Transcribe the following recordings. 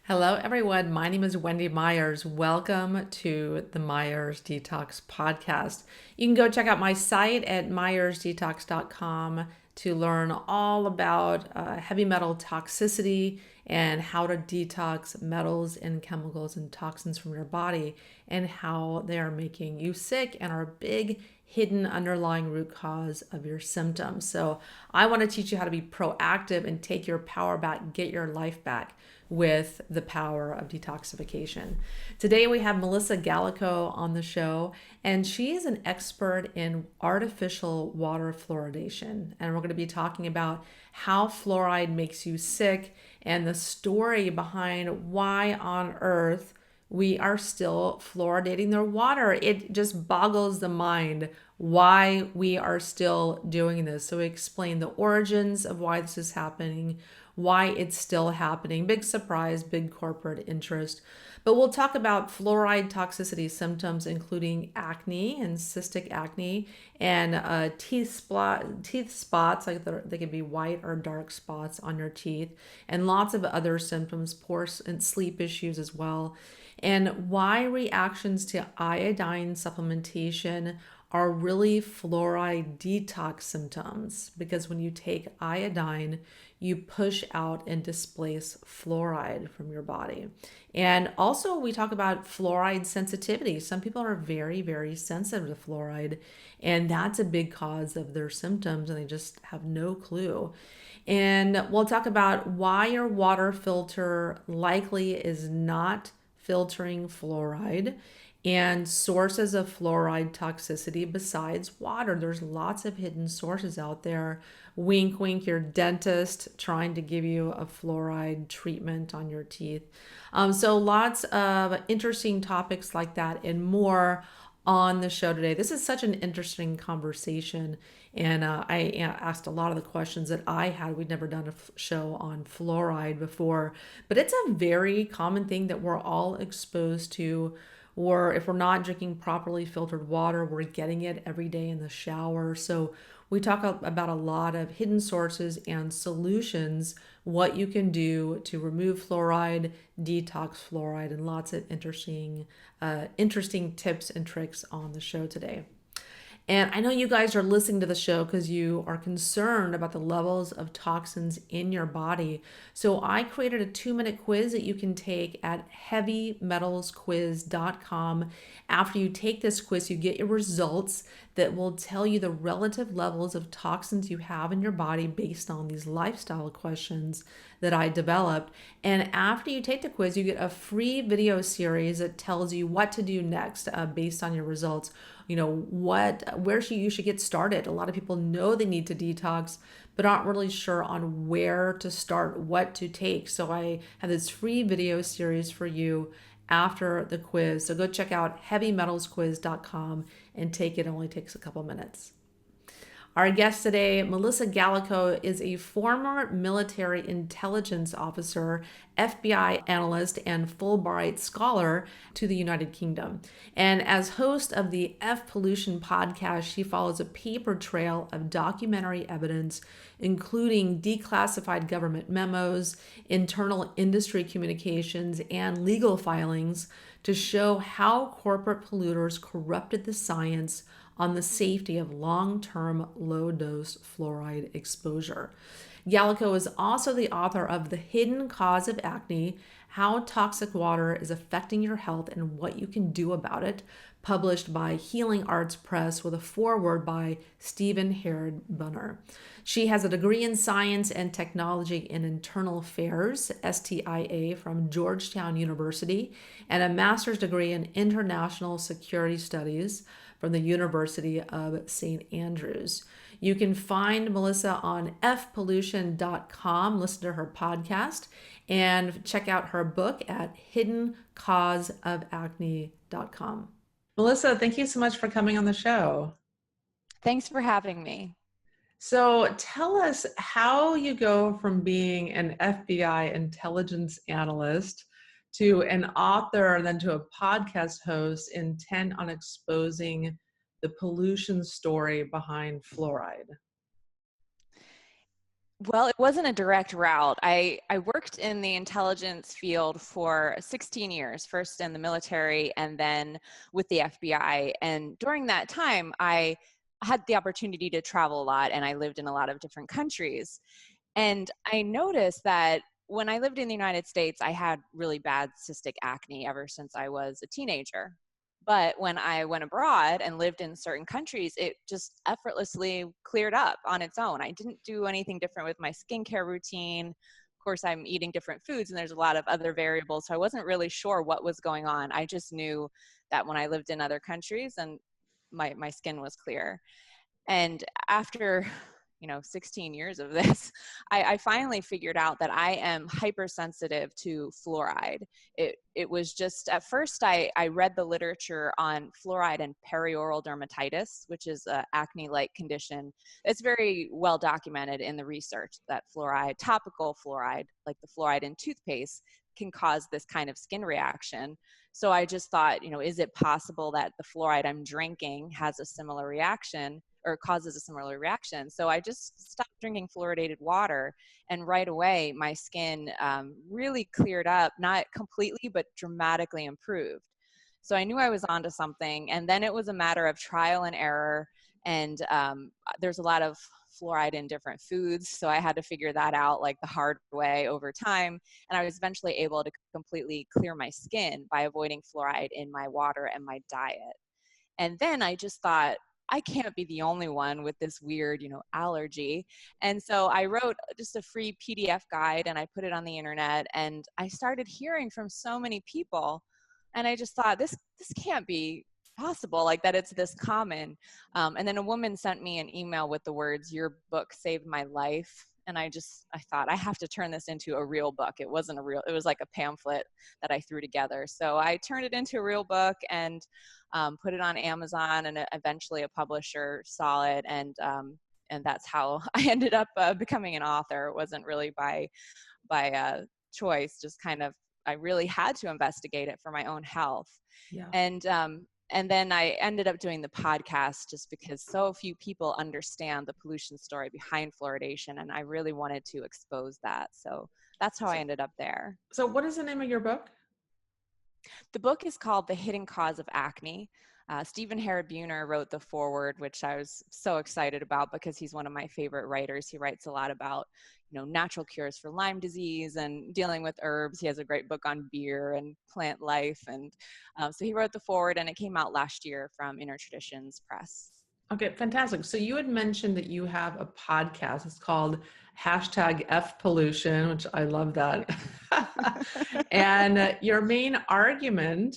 Hello, everyone. My name is Wendy Myers. Welcome to the Myers Detox Podcast. You can go check out my site at myersdetox.com to learn all about heavy metal toxicity and how to detox metals and chemicals and toxins from your body and how they are making you sick and are a big hidden underlying root cause of your symptoms. So, I want to teach you how to be proactive and take your power back, get your life back with the power of detoxification. Today we have Melissa Gallico on the show, and she is an expert in artificial water fluoridation. And we're going to be talking about how fluoride makes you sick and the story behind why on earth we are still fluoridating their water. It just boggles the mind why we are still doing this. So we explain the origins of why this is happening, why it's still happening. Big surprise, big corporate interest. But we'll talk about fluoride toxicity symptoms, including acne and cystic acne and teeth spots, like they could be white or dark spots on your teeth, and lots of other symptoms, poor and sleep issues as well, and why reactions to iodine supplementation are really fluoride detox symptoms, because when you take iodine, you push out and displace fluoride from your body. And also, we talk about fluoride sensitivity. Some people are very, very sensitive to fluoride, and that's a big cause of their symptoms, and they just have no clue. And we'll talk about why your water filter likely is not filtering fluoride and sources of fluoride toxicity besides water. There's lots of hidden sources out there. Wink, wink, your dentist trying to give you a fluoride treatment on your teeth. So lots of interesting topics like that and more on the show today. This is such an interesting conversation. And I asked a lot of the questions that I had. We'd never done a show on fluoride before, but it's a very common thing that we're all exposed to. Or if we're not drinking properly filtered water, we're getting it every day in the shower. So we talk about a lot of hidden sources and solutions, what you can do to remove fluoride, detox fluoride, and lots of interesting tips and tricks on the show today. And I know you guys are listening to the show because you are concerned about the levels of toxins in your body. So I created a 2-minute quiz that you can take at heavymetalsquiz.com. After you take this quiz, you get your results that will tell you the relative levels of toxins you have in your body based on these lifestyle questions that I developed. And after you take the quiz, you get a free video series that tells you what to do next based on your results. You know, where you should get started. A lot of people know they need to detox, but aren't really sure on where to start, what to take. So I have this free video series for you after the quiz. So go check out heavymetalsquiz.com and take it. It only takes a couple minutes. Our guest today, Melissa Gallico, is a former military intelligence officer, FBI analyst, and Fulbright scholar to the United Kingdom. And as host of the Fpollution podcast, she follows a paper trail of documentary evidence, including declassified government memos, internal industry communications, and legal filings to show how corporate polluters corrupted the science on the safety of long-term low-dose fluoride exposure. Gallico is also the author of The Hidden Cause of Acne, How Toxic Water is Affecting Your Health and What You Can Do About It, published by Healing Arts Press with a foreword by Stephen Herod Bunner. She has a degree in Science and Technology in Internal Affairs, STIA, from Georgetown University, and a master's degree in International Security Studies from the University of St. Andrews. You can find Melissa on fpollution.com, listen to her podcast, and check out her book at hiddencauseofacne.com. Melissa, thank you so much for coming on the show. Thanks for having me. So tell us how you go from being an FBI intelligence analyst to an author and then to a podcast host intent on exposing the pollution story behind fluoride. Well, it wasn't a direct route. I worked in the intelligence field for 16 years, first in the military and then with the FBI. And during that time, I had the opportunity to travel a lot and I lived in a lot of different countries. And I noticed that when I lived in the United States, I had really bad cystic acne ever since I was a teenager. But when I went abroad and lived in certain countries, it just effortlessly cleared up on its own. I didn't do anything different with my skincare routine. Of course, I'm eating different foods and there's a lot of other variables. So I wasn't really sure what was going on. I just knew that when I lived in other countries and my skin was clear. And after 16 years of this, I finally figured out that I am hypersensitive to fluoride. It was just, at first I read the literature on fluoride and perioral dermatitis, which is an acne-like condition. It's very well documented in the research that fluoride, topical fluoride, like the fluoride in toothpaste, can cause this kind of skin reaction. So I just thought, is it possible that the fluoride I'm drinking has a similar reaction or causes a similar reaction? So I just stopped drinking fluoridated water, and right away my skin really cleared up, not completely, but dramatically improved. So I knew I was onto something, and then it was a matter of trial and error. And there's a lot of fluoride in different foods, so I had to figure that out like the hard way over time. And I was eventually able to completely clear my skin by avoiding fluoride in my water and my diet. And then I just thought, I can't be the only one with this weird, allergy. And so I wrote just a free PDF guide and I put it on the internet, and I started hearing from so many people. And I just thought, this can't be possible, like that it's this common. And then a woman sent me an email with the words, "Your book saved my life." And I thought, I have to turn this into a real book. It was like a pamphlet that I threw together. So I turned it into a real book and put it on Amazon, and eventually a publisher saw it, and that's how I ended up becoming an author. It wasn't really by choice, just kind of, I really had to investigate it for my own health. Yeah. And then I ended up doing the podcast just because so few people understand the pollution story behind fluoridation, and I really wanted to expose that. So that's how I ended up there. So what is the name of your book? The book is called The Hidden Cause of Acne. Stephen Buhner wrote the foreword, which I was so excited about because he's one of my favorite writers. He writes a lot about, natural cures for Lyme disease and dealing with herbs. He has a great book on beer and plant life. And so he wrote the foreword, and it came out last year from Inner Traditions Press. Okay, fantastic. So you had mentioned that you have a podcast. It's called #Fpollution, which I love that. And your main argument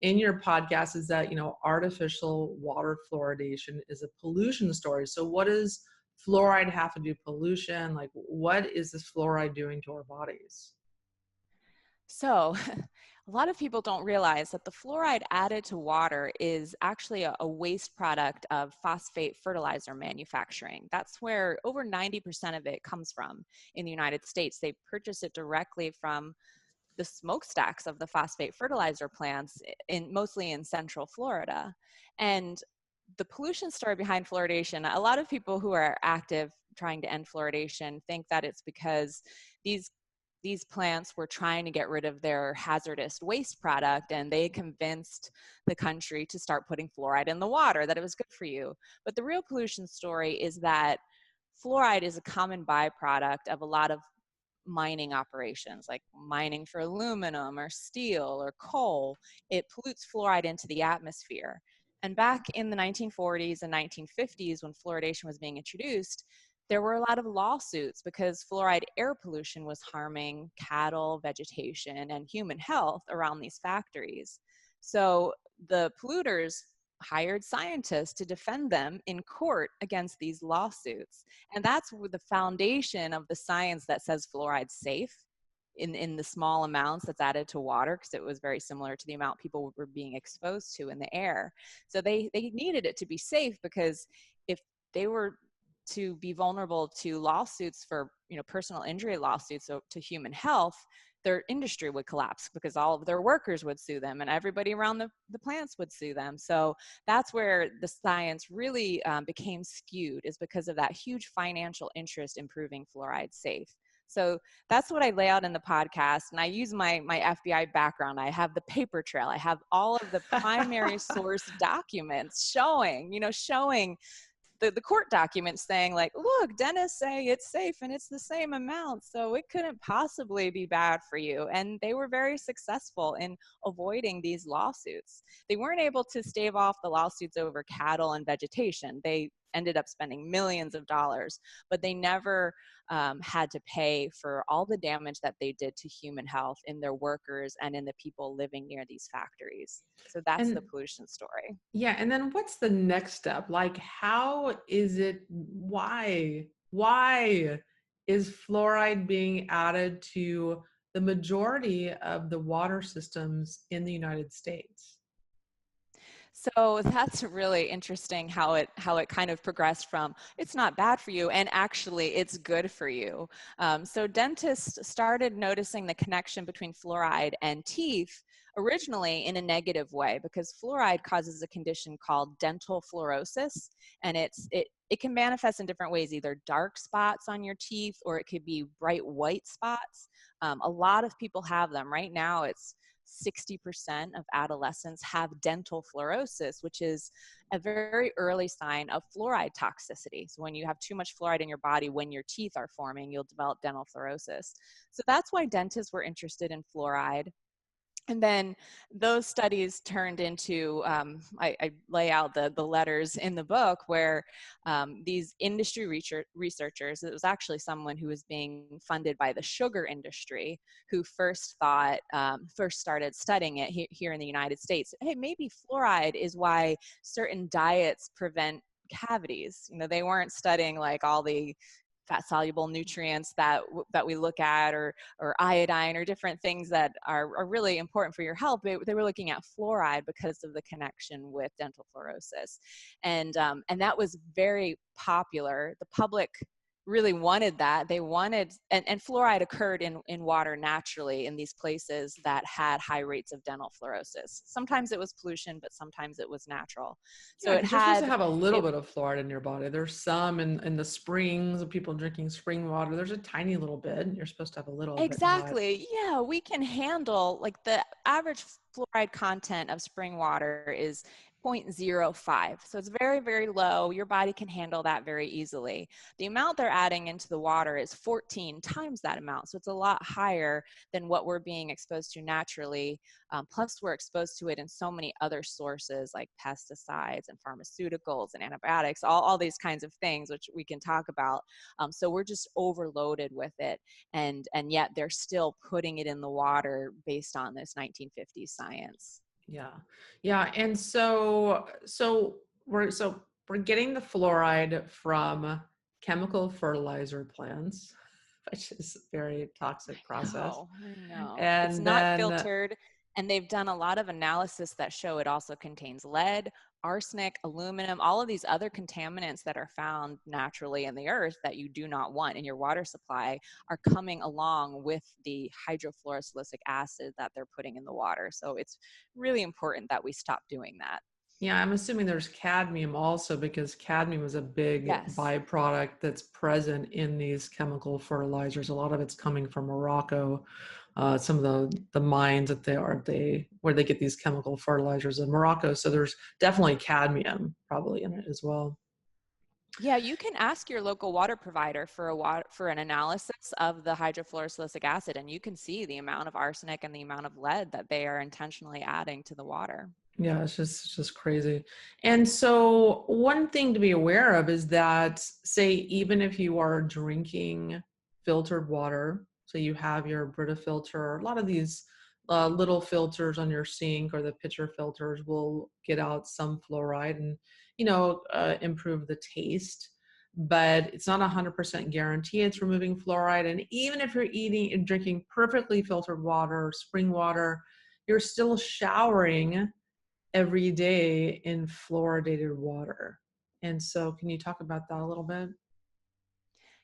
in your podcast is that, artificial water fluoridation is a pollution story. So what does fluoride have to do with pollution? Like, what is this fluoride doing to our bodies? So a lot of people don't realize that the fluoride added to water is actually a waste product of phosphate fertilizer manufacturing. That's where over 90% of it comes from in the United States. They purchase it directly from the smokestacks of the phosphate fertilizer plants, mostly in central Florida. And the pollution story behind fluoridation, a lot of people who are active trying to end fluoridation think that it's because these plants were trying to get rid of their hazardous waste product, and they convinced the country to start putting fluoride in the water, that it was good for you. But the real pollution story is that fluoride is a common byproduct of a lot of mining operations, like mining for aluminum or steel or coal. It pollutes fluoride into the atmosphere. And back in the 1940s and 1950s, when fluoridation was being introduced, there were a lot of lawsuits because fluoride air pollution was harming cattle, vegetation, and human health around these factories. So the polluters hired scientists to defend them in court against these lawsuits. And that's the foundation of the science that says fluoride's safe in the small amounts that's added to water, because it was very similar to the amount people were being exposed to in the air. So they needed it to be safe, because if they were to be vulnerable to lawsuits for personal injury lawsuits to human health, their industry would collapse because all of their workers would sue them and everybody around the plants would sue them. So that's where the science really became skewed, is because of that huge financial interest in proving fluoride safe. So that's what I lay out in the podcast. And I use my FBI background. I have the paper trail. I have all of the primary source documents showing the court documents saying, like, look, dentists say it's safe and it's the same amount, so it couldn't possibly be bad for you. And they were very successful in avoiding these lawsuits. They weren't able to stave off the lawsuits over cattle and vegetation. They ended up spending millions of dollars, but they never had to pay for all the damage that they did to human health in their workers and in the people living near these factories. So that's the And pollution story. yeah, and then what's the next step? Like, how is it, why is fluoride being added to the majority of the water systems in the United States? So that's really interesting how it kind of progressed from it's not bad for you and actually it's good for you. So dentists started noticing the connection between fluoride and teeth originally in a negative way, because fluoride causes a condition called dental fluorosis, and it can manifest in different ways, either dark spots on your teeth or it could be bright white spots. A lot of people have them. Right now it's 60% of adolescents have dental fluorosis, which is a very early sign of fluoride toxicity. So when you have too much fluoride in your body, when your teeth are forming, you'll develop dental fluorosis. So that's why dentists were interested in fluoride. And then those studies turned into, I lay out the letters in the book where these industry researchers, it was actually someone who was being funded by the sugar industry, who first started studying it here in the United States. Hey, maybe fluoride is why certain diets prevent cavities. They weren't studying like all the fat soluble nutrients that we look at, or iodine, or different things that are really important for your health. They were looking at fluoride because of the connection with dental fluorosis, and that was very popular. The public really wanted that. They wanted, and fluoride occurred in water naturally in these places that had high rates of dental fluorosis. Sometimes it was pollution, but sometimes it was natural. So Yeah, it because you're supposed to had have a little it bit of fluoride in your body. There's some in the springs, of people drinking spring water. There's a tiny little bit. You're supposed to have a little, but not. Exactly. Yeah, we can handle, like, the average fluoride content of spring water is 0.05. So it's very, very low. Your body can handle that very easily. The amount they're adding into the water is 14 times that amount. So it's a lot higher than what we're being exposed to naturally. Plus, we're exposed to it in so many other sources like pesticides and pharmaceuticals and antibiotics, all these kinds of things, which we can talk about. So we're just overloaded with it. And yet they're still putting it in the water based on this 1950s science. Yeah. Yeah. And so we're getting the fluoride from chemical fertilizer plants, which is a very toxic process. I know. It's And not then filtered, and they've done a lot of analysis that show it also contains lead, arsenic, aluminum, all of these other contaminants that are found naturally in the earth that you do not want in your water supply are coming along with the hydrofluorosilicic acid that they're putting in the water. So it's really important that we stop doing that. yeah, I'm assuming there's cadmium also, because cadmium is a big Yes. byproduct that's present in these chemical fertilizers. A lot of it's coming from Morocco. Some of the mines that where they get these chemical fertilizers in Morocco. So there's definitely cadmium probably in it as well. Yeah, you can ask your local water provider for an analysis of the hydrofluorosilicic acid, and you can see the amount of arsenic and the amount of lead that they are intentionally adding to the water. Yeah, it's just crazy. And so one thing to be aware of is that, say, even if you are drinking filtered water, so you have your Brita filter, a lot of these little filters on your sink or the pitcher filters will get out some fluoride and, improve the taste. But it's not 100% guarantee it's removing fluoride. And even if you're eating and drinking perfectly filtered water, spring water, you're still showering every day in fluoridated water. And so can you talk about that a little bit?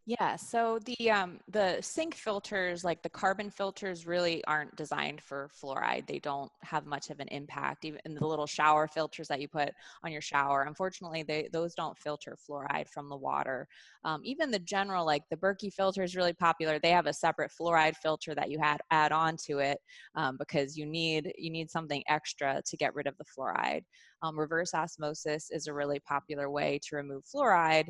Yeah, so the sink filters, like the carbon filters, really aren't designed for fluoride. They don't have much of an impact. Even the little shower filters that you put on your shower, unfortunately, those don't filter fluoride from the water. Even the general, like the Berkey filter is really popular. They have a separate fluoride filter that you add on to it because you need something extra to get rid of the fluoride. Reverse osmosis is a really popular way to remove fluoride,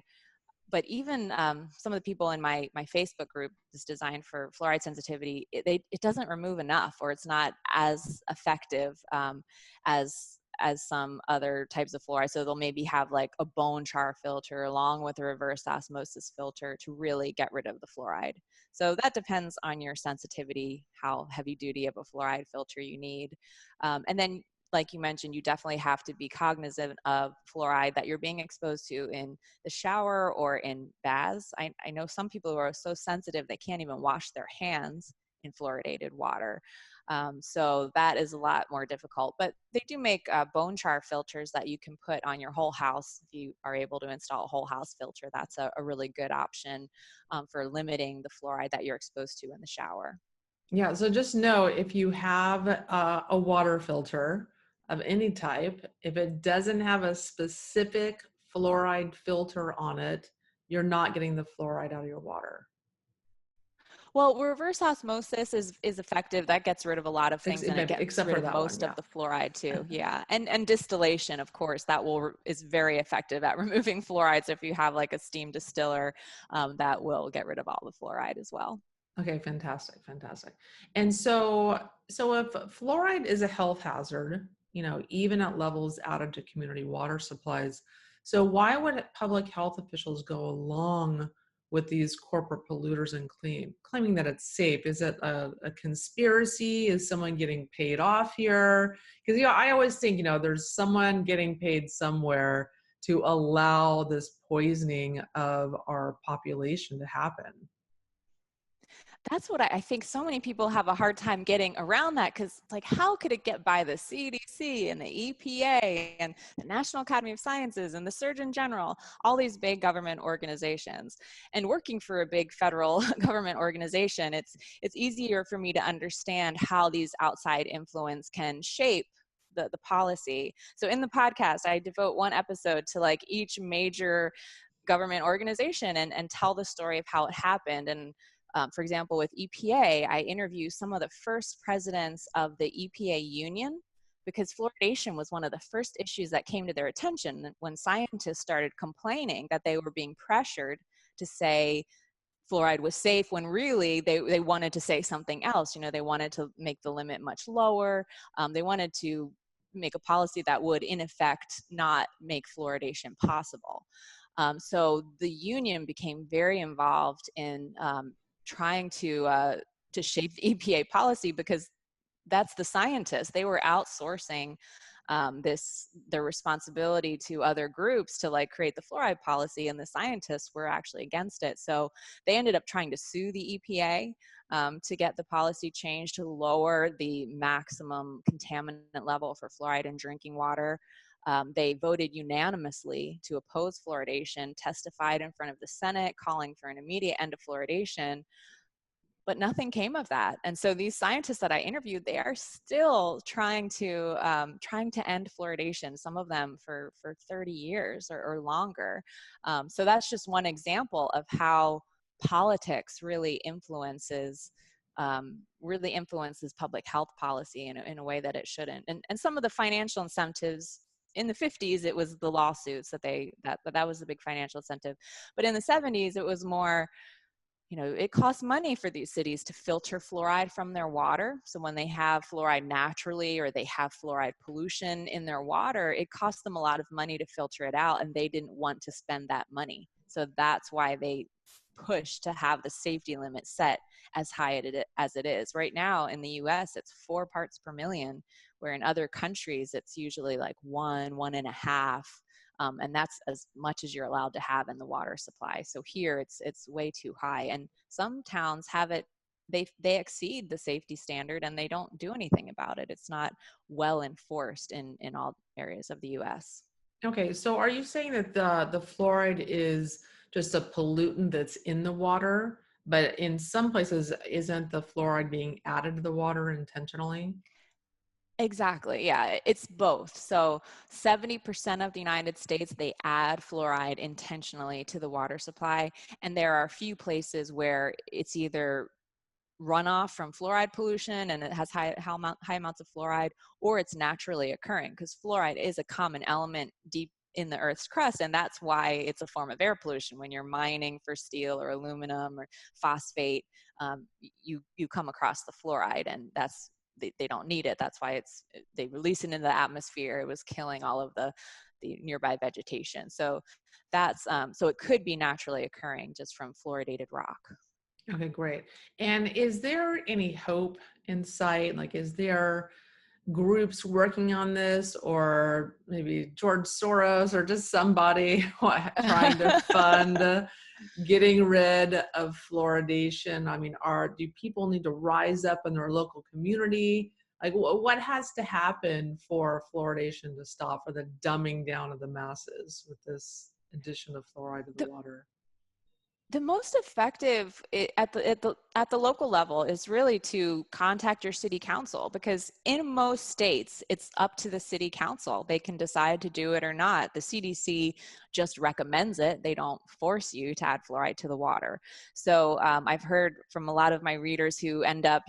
but even some of the people in my Facebook group is designed for fluoride sensitivity. It doesn't remove enough, or it's not as effective as some other types of fluoride. So they'll maybe have like a bone char filter along with a reverse osmosis filter to really get rid of the fluoride. So that depends on your sensitivity, how heavy duty of a fluoride filter you need, and then, like you mentioned, you definitely have to be cognizant of fluoride that you're being exposed to in the shower or in baths. I know some people who are so sensitive they can't even wash their hands in fluoridated water. So that is a lot more difficult. But they do make bone char filters that you can put on your whole house. If you are able to install a whole house filter, that's a really good option for limiting the fluoride that you're exposed to in the shower. Yeah, so just know if you have a water filter of any type, if it doesn't have a specific fluoride filter on it, you're not getting the fluoride out of your water. Well, reverse osmosis is effective. That gets rid of a lot of things, and it gets Except rid for of that one, most yeah. of the fluoride too. Yeah, and distillation, of course, is very effective at removing fluoride. So if you have like a steam distiller, that will get rid of all the fluoride as well. Okay, fantastic, fantastic. And so if fluoride is a health hazard, even at levels added to community water supplies, so why would public health officials go along with these corporate polluters and claiming that it's safe? Is it a conspiracy? Is someone getting paid off here? Because I always think, there's someone getting paid somewhere to allow this poisoning of our population to happen. That's what I think so many people have a hard time getting around that, because like, how could it get by the CDC and the EPA and the National Academy of Sciences and the Surgeon General, all these big government organizations? And working for a big federal government organization, it's easier for me to understand how these outside influence can shape the policy. So in the podcast, I devote one episode to like each major government organization and tell the story of how it happened. And for example, with EPA, I interview some of the first presidents of the EPA union, because fluoridation was one of the first issues that came to their attention when scientists started complaining that they were being pressured to say fluoride was safe, when really they wanted to say something else. They wanted to make the limit much lower. They wanted to make a policy that would, in effect, not make fluoridation possible. So the union became very involved in trying to shape the EPA policy, because that's the scientists. They were outsourcing their responsibility to other groups to like create the fluoride policy, and the scientists were actually against it. So they ended up trying to sue the EPA to get the policy changed to lower the maximum contaminant level for fluoride in drinking water. They voted unanimously to oppose fluoridation, testified in front of the Senate calling for an immediate end of fluoridation, but nothing came of that. And so these scientists that I interviewed, they are still trying to end fluoridation, some of them for 30 years or longer. So that's just one example of how politics really influences public health policy in a way that it shouldn't. And some of the financial incentives in the 50s, it was the lawsuits that was the big financial incentive. But in the 70s, it was more, it costs money for these cities to filter fluoride from their water. So when they have fluoride naturally, or they have fluoride pollution in their water, it costs them a lot of money to filter it out, and they didn't want to spend that money. So that's why they push to have the safety limit set as high as it is. Right now in the US, it's 4 parts per million, where in other countries, it's usually like 1.5. And that's as much as you're allowed to have in the water supply. So here it's way too high, and some towns have it. They exceed the safety standard and they don't do anything about it. It's not well enforced in all areas of the U.S. Okay, so are you saying that the fluoride is just a pollutant that's in the water, but in some places, isn't the fluoride being added to the water intentionally? Exactly. Yeah, it's both. So 70% of the United States, they add fluoride intentionally to the water supply. And there are a few places where it's either runoff from fluoride pollution and it has high amounts of fluoride, or it's naturally occurring, because fluoride is a common element deep in the Earth's crust, and that's why it's a form of air pollution. When you're mining for steel or aluminum or phosphate, you come across the fluoride, and they don't need it. That's why they release it into the atmosphere. It was killing all of the nearby vegetation. So that's so it could be naturally occurring just from fluoridated rock. Okay, great. And is there any hope in sight? Like, is there groups working on this, or maybe George Soros or just somebody trying to fund getting rid of fluoridation? I mean, do people need to rise up in their local community? Like, what has to happen for fluoridation to stop, for the dumbing down of the masses with this addition of fluoride to the The water? The most effective at the local level is really to contact your city council, because in most states it's up to the city council. They can decide to do it or not. The CDC just recommends it. They don't force you to add fluoride to the water. So I've heard from a lot of my readers who end up,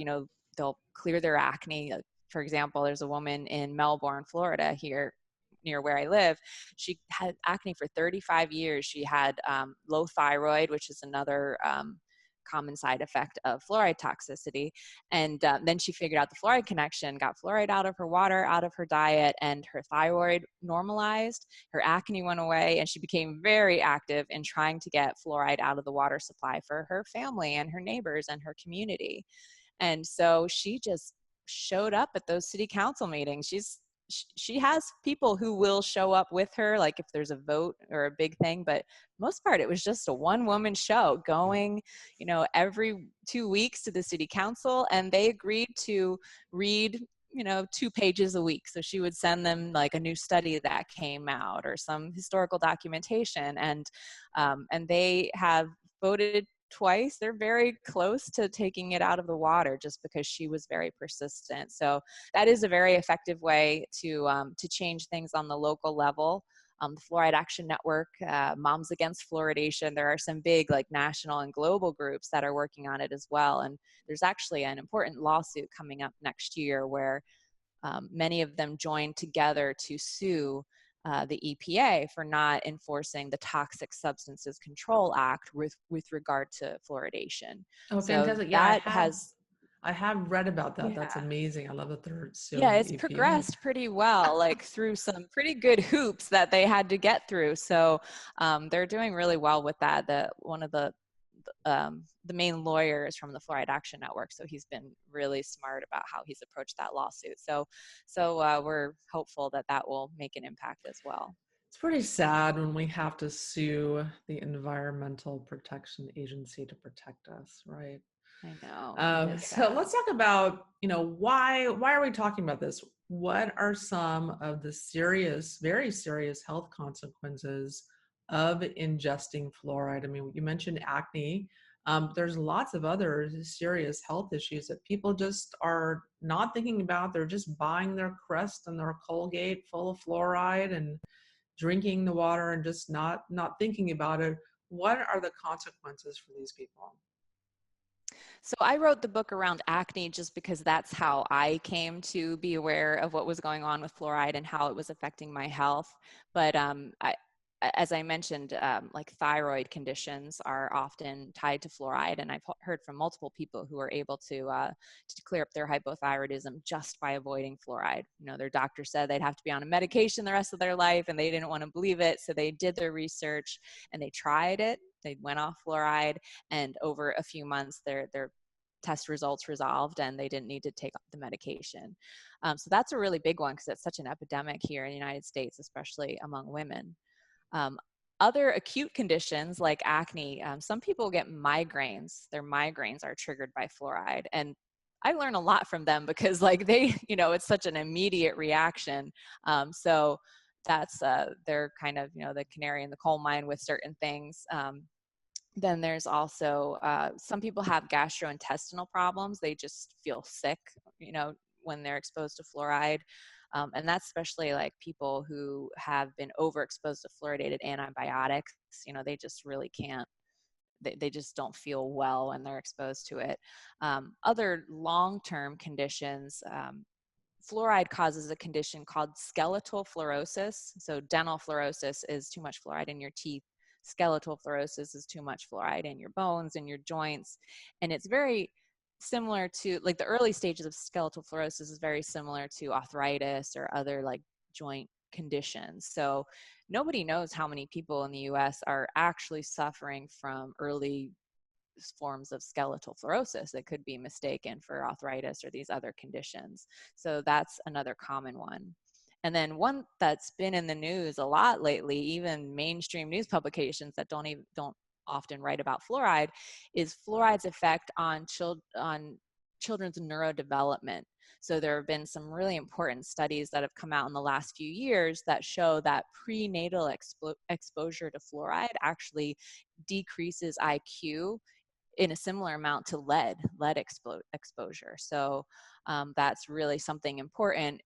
they'll clear their acne. For example, there's a woman in Melbourne, Florida, here near where I live. She had acne for 35 years. She had low thyroid, which is another common side effect of fluoride toxicity. And then she figured out the fluoride connection, got fluoride out of her water, out of her diet, and her thyroid normalized, her acne went away, and she became very active in trying to get fluoride out of the water supply for her family and her neighbors and her community. And so she just showed up at those city council meetings. She has people who will show up with her, like if there's a vote or a big thing, but most part it was just a one-woman show going, every 2 weeks to the city council, and they agreed to read 2 pages a week. So she would send them like a new study that came out or some historical documentation, and they have voted twice. They're very close to taking it out of the water just because she was very persistent. So that is a very effective way to change things on the local level. The Fluoride Action Network, Moms Against Fluoridation, there are some big like national and global groups that are working on it as well. And there's actually an important lawsuit coming up next year where many of them joined together to sue the EPA for not enforcing the Toxic Substances Control Act with regard to fluoridation. Oh, So fantastic. Yeah, that has, I have read about that. That's yeah. amazing. I love that they're Yeah, suing it's the EPA. progressed pretty well, like through some pretty good hoops that they had to get through. So they're doing really well with that. One of the main lawyers from the Fluoride Action Network, so he's been really smart about how he's approached that lawsuit. So we're hopeful that that will make an impact as well. It's pretty sad when we have to sue the Environmental Protection Agency to protect us, right? I know, it is So sad. let's talk about, why are we talking about this? What are some of the serious, very serious health consequences of ingesting fluoride? I mean, you mentioned acne. There's lots of other serious health issues that people just are not thinking about. They're just buying their Crest and their Colgate full of fluoride and drinking the water and just not thinking about it. What are the consequences for these people? So I wrote the book around acne just because that's how I came to be aware of what was going on with fluoride and how it was affecting my health. But as I mentioned, like thyroid conditions are often tied to fluoride, and I've heard from multiple people who are able to clear up their hypothyroidism just by avoiding fluoride. Their doctor said they'd have to be on a medication the rest of their life, and they didn't want to believe it, so they did their research and they tried it. They went off fluoride, and over a few months, their test results resolved and they didn't need to take the medication. So that's a really big one because it's such an epidemic here in the United States, especially among women. Um, Other acute conditions like acne, some people get migraines. Their migraines are triggered by fluoride. And I learn a lot from them because like it's such an immediate reaction. So that's, they're kind of, the canary in the coal mine with certain things. Then there's also some people have gastrointestinal problems. They just feel sick, when they're exposed to fluoride. And that's especially like people who have been overexposed to fluoridated antibiotics. They just really can't, they just don't feel well when they're exposed to it. Other long-term conditions, fluoride causes a condition called skeletal fluorosis. So dental fluorosis is too much fluoride in your teeth. Skeletal fluorosis is too much fluoride in your bones and your joints. And it's very similar to, like, the early stages of skeletal fluorosis is very similar to arthritis or other like joint conditions. So nobody knows how many people in the US are actually suffering from early forms of skeletal fluorosis that could be mistaken for arthritis or these other conditions. So that's another common one. And then one that's been in the news a lot lately, even mainstream news publications that don't often write about fluoride, is fluoride's effect on children's neurodevelopment. So there have been some really important studies that have come out in the last few years that show that prenatal exposure to fluoride actually decreases IQ in a similar amount to lead exposure. So that's really something important.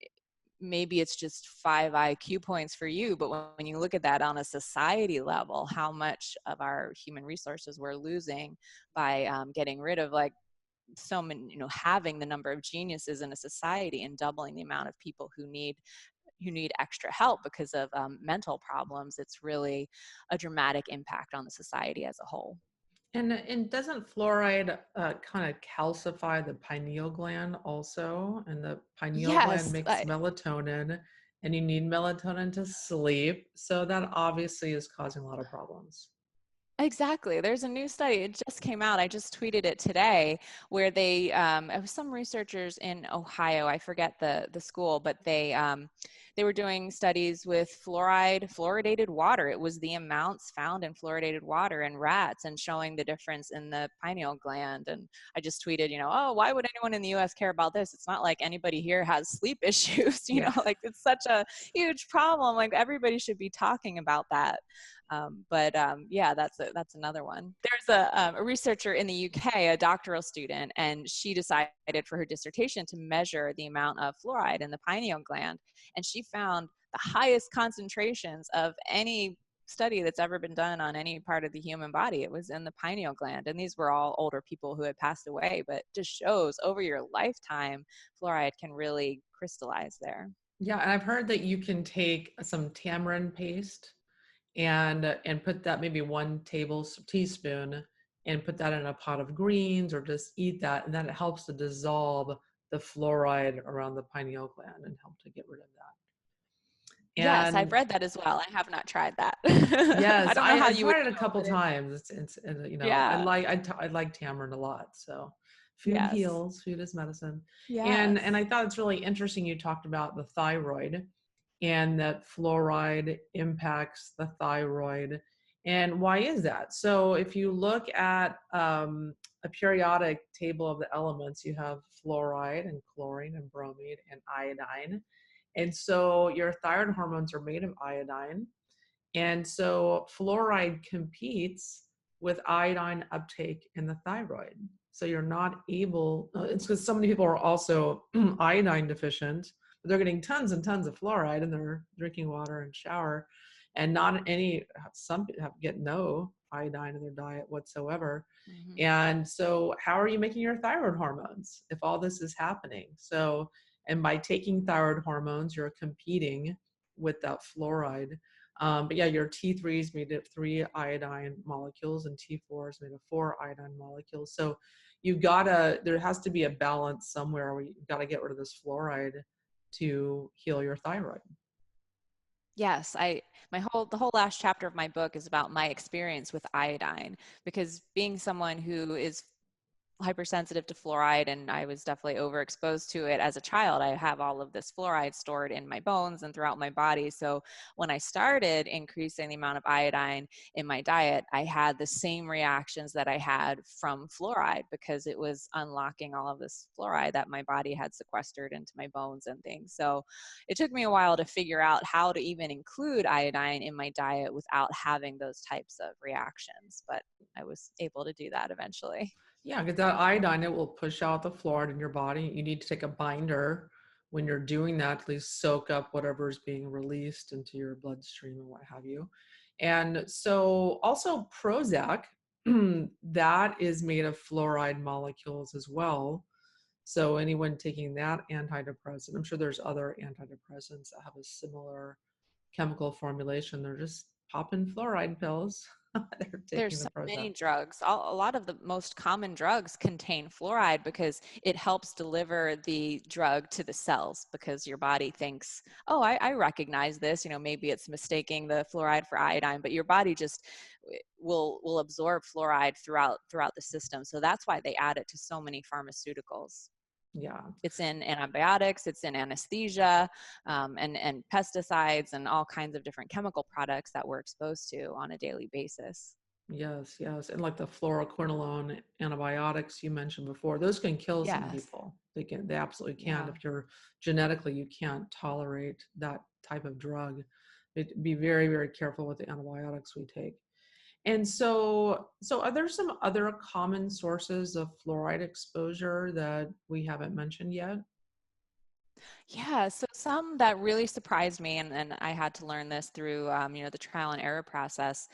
Maybe it's just 5 IQ points for you, but when you look at that on a society level, how much of our human resources we're losing by getting rid of, like, so many, having the number of geniuses in a society and doubling the amount of people who need extra help because of mental problems. It's really a dramatic impact on the society as a whole. And doesn't fluoride kind of calcify the pineal gland also? And the pineal gland Yes, makes melatonin, and you need melatonin to sleep. So that obviously is causing a lot of problems. exactly. There's a new study. It just came out. I just tweeted it today, where it was some researchers in Ohio. I forget the school, but they were doing studies with fluoridated water. It was the amounts found in fluoridated water in rats and showing the difference in the pineal gland. And I just tweeted, oh, why would anyone in the U.S. care about this? It's not like anybody here has sleep issues. Yeah. Like, it's such a huge problem. Like, everybody should be talking about that. Yeah, that's another one. There's a researcher in the UK, a doctoral student, and she decided for her dissertation to measure the amount of fluoride in the pineal gland, and she found the highest concentrations of any study that's ever been done on any part of the human body. It was in the pineal gland, and these were all older people who had passed away, but just shows over your lifetime, fluoride can really crystallize there. Yeah, and I've heard that you can take some tamarind paste and put that, maybe one teaspoon, and put that in a pot of greens, or just eat that, and then it helps to dissolve the fluoride around the pineal gland and help to get rid of that. Yes, I've And read that as well. I have not tried that. I yes, don't know how I you would tried it a know, couple but times. I yeah, like tamarind a lot. So food yes, heals, food is medicine. And yes. I thought it's really interesting you talked about the thyroid, and that fluoride impacts the thyroid. And why is that? So if you look at a periodic table of the elements, you have fluoride and chlorine and bromine and iodine. And so your thyroid hormones are made of iodine. And so fluoride competes with iodine uptake in the thyroid. So you're not able, it's because so many people are also iodine deficient, but they're getting tons and tons of fluoride in their drinking water and shower. And not any, some get no iodine in their diet whatsoever. Hmm. And so, how are you making your thyroid hormones if all this is happening? So, and by taking thyroid hormones, you're competing with that fluoride. But yeah, your T3 is made of 3 iodine molecules, and T4 is made of 4 iodine molecules. So there has to be a balance somewhere where you've got to get rid of this fluoride to heal your thyroid. Yes, the whole last chapter of my book is about my experience with iodine, because being someone who is hypersensitive to fluoride, and I was definitely overexposed to it as a child. I have all of this fluoride stored in my bones and throughout my body. So when I started increasing the amount of iodine in my diet, I had the same reactions that I had from fluoride, because it was unlocking all of this fluoride that my body had sequestered into my bones and things. So it took me a while to figure out how to even include iodine in my diet without having those types of reactions, but I was able to do that eventually. Yeah, because that iodine, it will push out the fluoride in your body. You need to take a binder when you're doing that, at least soak up whatever is being released into your bloodstream and what have you. And so also Prozac, that is made of fluoride molecules as well. So anyone taking that antidepressant, I'm sure there's other antidepressants that have a similar chemical formulation. They're just popping fluoride pills. They're taking There's the so Prozac. many drugs. A lot of the most common drugs contain fluoride because it helps deliver the drug to the cells, because your body thinks, oh, I recognize this. Maybe it's mistaking the fluoride for iodine, but your body just will absorb fluoride throughout the system. So that's why they add it to so many pharmaceuticals. Yeah. It's in antibiotics, it's in anesthesia, and pesticides, and all kinds of different chemical products that we're exposed to on a daily basis. Yes, yes. And like the fluoroquinolone antibiotics you mentioned before, those can kill some Yes. people. They absolutely can. Yeah. If you're genetically, you can't tolerate that type of drug. Be very, very careful with the antibiotics we take. And so are there some other common sources of fluoride exposure that we haven't mentioned yet? Yeah, so some that really surprised me, and I had to learn this through, the trial and error process.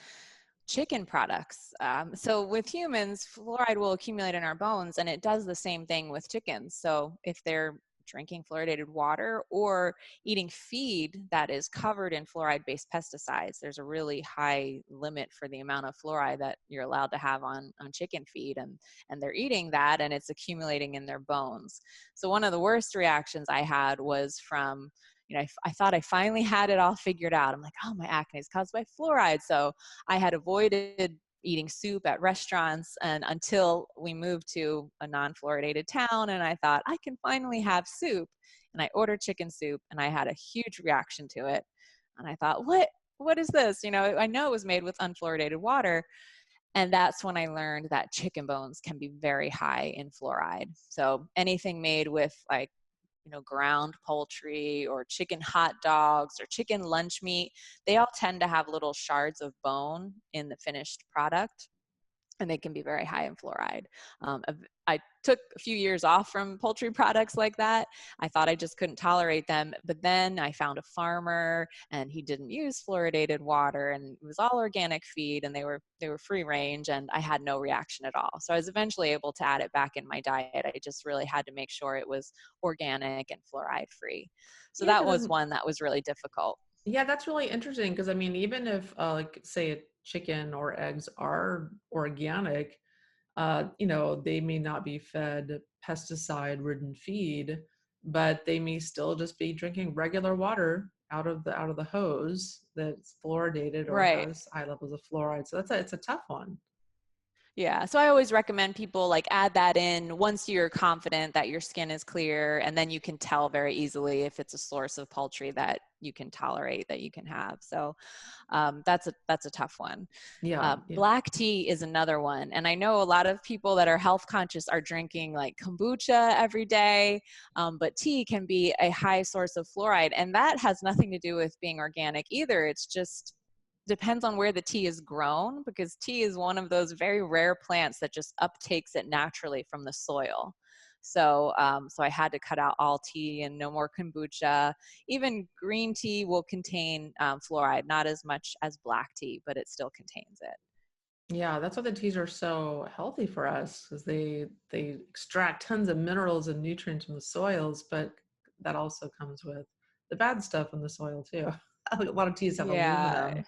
Chicken products. So with humans, fluoride will accumulate in our bones, and it does the same thing with chickens. So if they're drinking fluoridated water or eating feed that is covered in fluoride-based pesticides, there's a really high limit for the amount of fluoride that you're allowed to have on chicken feed, and they're eating that, and it's accumulating in their bones. So one of the worst reactions I had was from, I thought I finally had it all figured out. I'm like, oh, my acne is caused by fluoride. So I had avoided eating soup at restaurants, and until we moved to a non-fluoridated town, and I thought I can finally have soup, and I ordered chicken soup, and I had a huge reaction to it. And I thought, what is this? I know it was made with unfluoridated water. And that's when I learned that chicken bones can be very high in fluoride. So anything made with, like, ground poultry or chicken hot dogs or chicken lunch meat, they all tend to have little shards of bone in the finished product, and they can be very high in fluoride. I took a few years off from poultry products like that. I thought I just couldn't tolerate them, but then I found a farmer, and he didn't use fluoridated water, and it was all organic feed, and they were free range, and I had no reaction at all. So I was eventually able to add it back in my diet. I just really had to make sure it was organic and fluoride free. So Yeah, that because was one that was really difficult. yeah, that's really interesting because I mean, even if like say a chicken or eggs are organic, they may not be fed pesticide-ridden feed, but they may still just be drinking regular water out of the hose that's fluoridated or Right. has high levels of fluoride. So it's a tough one. Yeah, so I always recommend people like add that in once you're confident that your skin is clear, and then you can tell very easily if it's a source of poultry that you can tolerate, that you can have. So that's a tough one. Yeah, yeah. Black tea is another one, and I know a lot of people that are health conscious are drinking like kombucha every day, but tea can be a high source of fluoride, and that has nothing to do with being organic either. It's just depends on where the tea is grown, because tea is one of those very rare plants that just uptakes it naturally from the soil. So I had to cut out all tea and no more kombucha. Even green tea will contain fluoride, not as much as black tea, but it still contains it. Yeah, that's why the teas are so healthy for us because they extract tons of minerals and nutrients from the soils, but that also comes with the bad stuff in the soil too. A lot of teas have Yeah. aluminum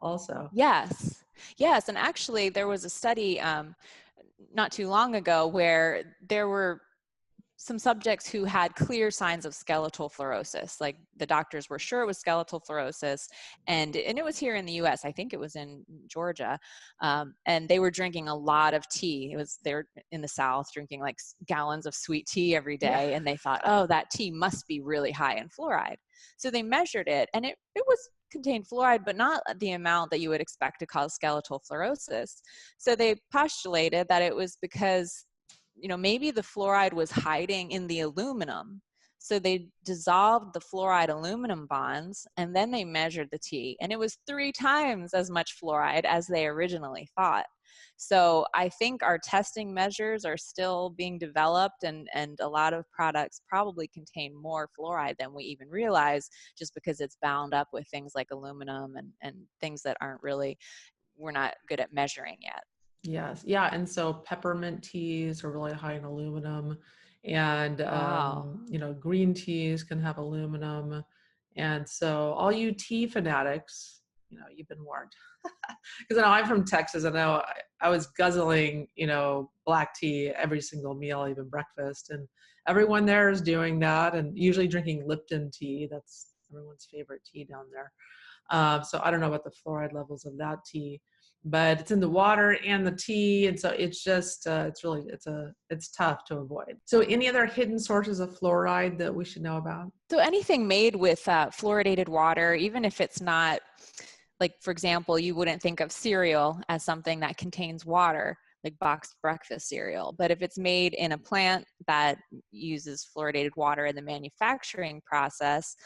also. Yes. Yes. And actually, there was a study not too long ago where there were some subjects who had clear signs of skeletal fluorosis. Like the doctors were sure it was skeletal fluorosis, and it was here in the US. I think it was in Georgia, and they were drinking a lot of tea. They were in the South drinking like gallons of sweet tea every Yeah. day, and they thought, oh, that tea must be really high in fluoride. So they measured it, and it was contained fluoride, but not the amount that you would expect to cause skeletal fluorosis. So they postulated that it was because maybe the fluoride was hiding in the aluminum. So they dissolved the fluoride aluminum bonds, and then they measured the tea, and it was 3 times as much fluoride as they originally thought. So I think our testing measures are still being developed, and a lot of products probably contain more fluoride than we even realize, just because it's bound up with things like aluminum and things that we're not good at measuring yet. Yes. Yeah. And so peppermint teas are really high in aluminum. And, Wow. green teas can have aluminum. And so all you tea fanatics, you've been warned. Because I know I'm from Texas. I know I was guzzling, black tea every single meal, even breakfast. And everyone there is doing that and usually drinking Lipton tea. That's everyone's favorite tea down there. So I don't know about the fluoride levels of that tea, but it's in the water and the tea, and so it's just it's tough to avoid. So any other hidden sources of fluoride that we should know about? So anything made with fluoridated water, even if it's not, like, for example, you wouldn't think of cereal as something that contains water, like boxed breakfast cereal. But if it's made in a plant that uses fluoridated water in the manufacturing process,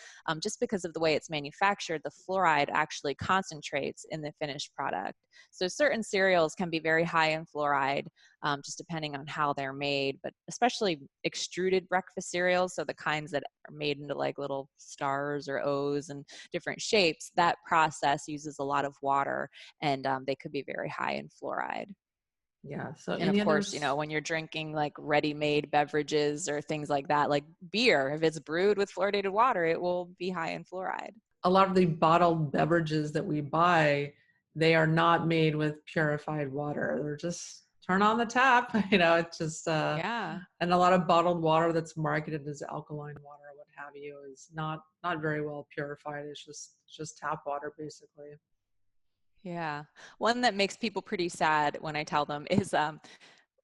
just because of the way it's manufactured, the fluoride actually concentrates in the finished product. So certain cereals can be very high in fluoride, just depending on how they're made, but especially extruded breakfast cereals, so the kinds that are made into like little stars or O's and different shapes, that process uses a lot of water, and they could be very high in fluoride. Yeah. So And any of course, others? when you're drinking like ready-made beverages or things like that, like beer, if it's brewed with fluoridated water, it will be high in fluoride. A lot of the bottled beverages that we buy, they are not made with purified water. They're just turn on the tap. It's just Yeah. and a lot of bottled water that's marketed as alkaline water, what have you, is not very well purified. It's just tap water basically. Yeah. One that makes people pretty sad when I tell them is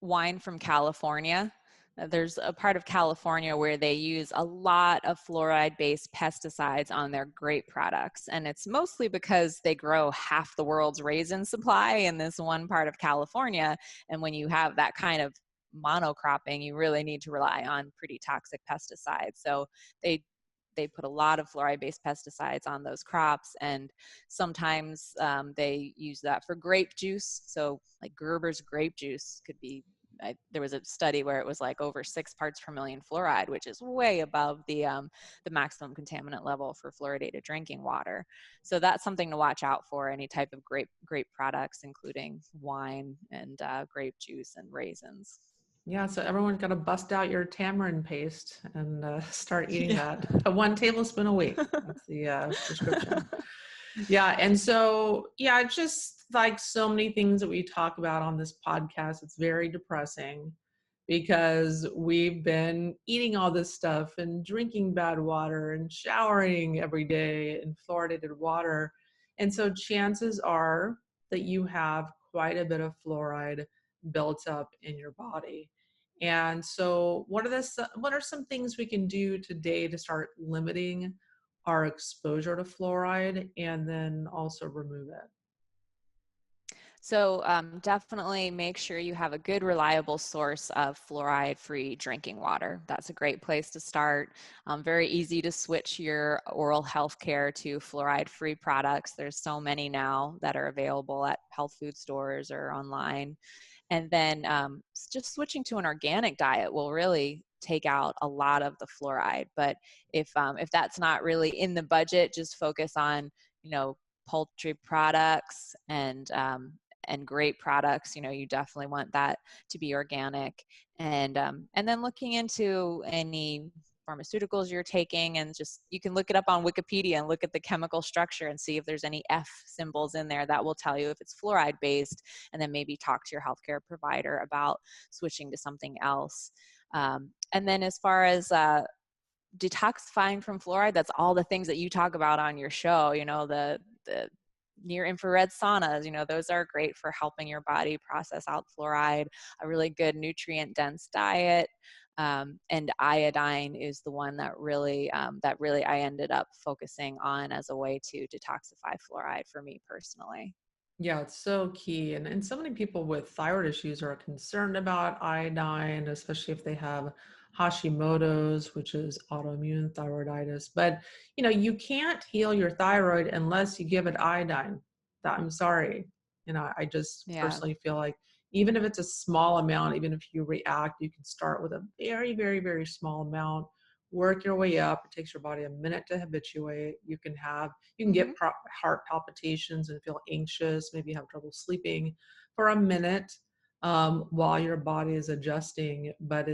wine from California. There's a part of California where they use a lot of fluoride-based pesticides on their grape products. And it's mostly because they grow half the world's raisin supply in this one part of California. And when you have that kind of monocropping, you really need to rely on pretty toxic pesticides. So they they put a lot of fluoride-based pesticides on those crops, and sometimes they use that for grape juice. So like Gerber's grape juice could be, there was a study where it was like over 6 parts per million fluoride, which is way above the maximum contaminant level for fluoridated drinking water. So that's something to watch out for, any type of grape products, including wine and grape juice and raisins. Yeah, so everyone's got to bust out your tamarind paste and start eating Yeah. that. 1 tablespoon a week. That's the prescription. Yeah, and so yeah, just like so many things that we talk about on this podcast, it's very depressing because we've been eating all this stuff and drinking bad water and showering every day in fluoridated water. And so chances are that you have quite a bit of fluoride built up in your body. And so what are some things we can do today to start limiting our exposure to fluoride and then also remove it? So definitely make sure you have a good, reliable source of fluoride-free drinking water. That's a great place to start. Very easy to switch your oral health care to fluoride-free products. There's so many now that are available at health food stores or online. And then just switching to an organic diet will really take out a lot of the fluoride. But if that's not really in the budget, just focus on, poultry products and grape products. You definitely want that to be organic. And then looking into any pharmaceuticals you're taking, and just, you can look it up on Wikipedia and look at the chemical structure and see if there's any F symbols in there that will tell you if it's fluoride based, and then maybe talk to your healthcare provider about switching to something else. And then as far as detoxifying from fluoride, that's all the things that you talk about on your show, the near infrared saunas, those are great for helping your body process out fluoride, a really good nutrient dense diet. And iodine is the one that really I ended up focusing on as a way to detoxify fluoride for me personally. Yeah, it's so key. And so many people with thyroid issues are concerned about iodine, especially if they have Hashimoto's, which is autoimmune thyroiditis. But you can't heal your thyroid unless you give it iodine. I'm sorry. I just Yeah. personally feel like even if it's a small amount, even if you react, you can start with a very, very, very small amount, work your way up. It takes your body a minute to habituate. You can get Hmm. heart palpitations and feel anxious, maybe have trouble sleeping for a minute while your body is adjusting. But